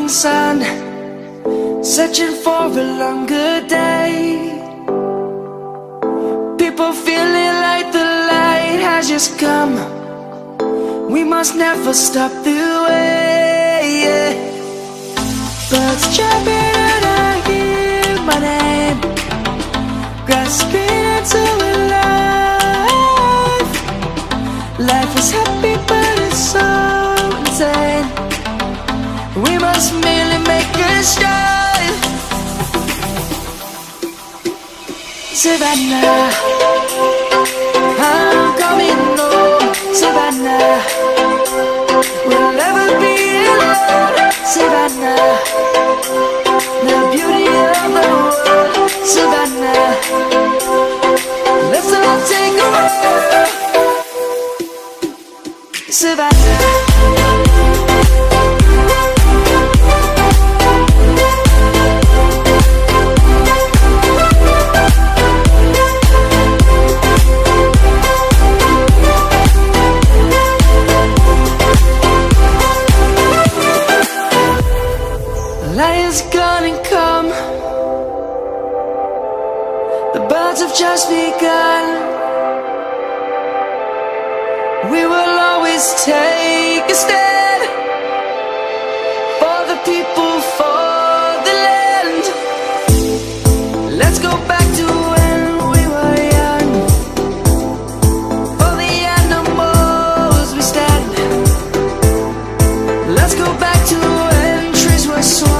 sun, searching for a longer day. People feeling like the light has just come. We must never stop the way, yeah. Birds chirping and I hear my name, grasping into a life. Life is happy but it's so insane. We must merely make a start. Savannah, I'm coming home. Savannah, we'll never be alone. Savannah, the beauty of the world. Savannah, let's all take a walk. Savannah. Lion's gonna come. The birds have just begun. We will always take a stand for the people, for the land. Let's go back to when we were young. For the animals we stand. Let's go back to when trees were swung.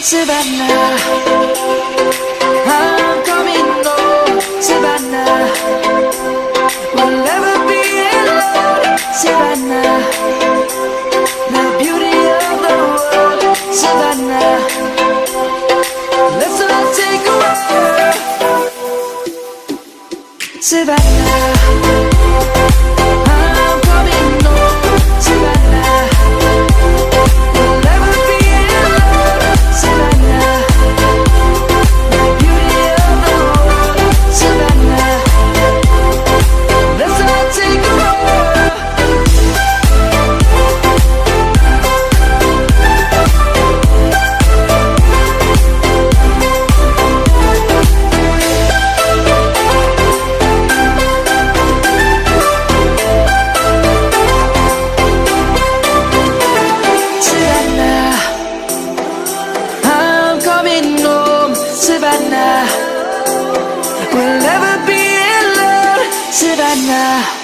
Savannah, I'm coming home. Savannah, we'll never be alone. Savannah, the beauty of the world. Savannah, let's all take a walk. Savannah, I'm coming home. Savannah, we'll never be alone. Savannah, the beauty of the world. Savannah, let's all take a walk. Savannah, I'm coming home. Savannah, we'll never be alone. Savannah.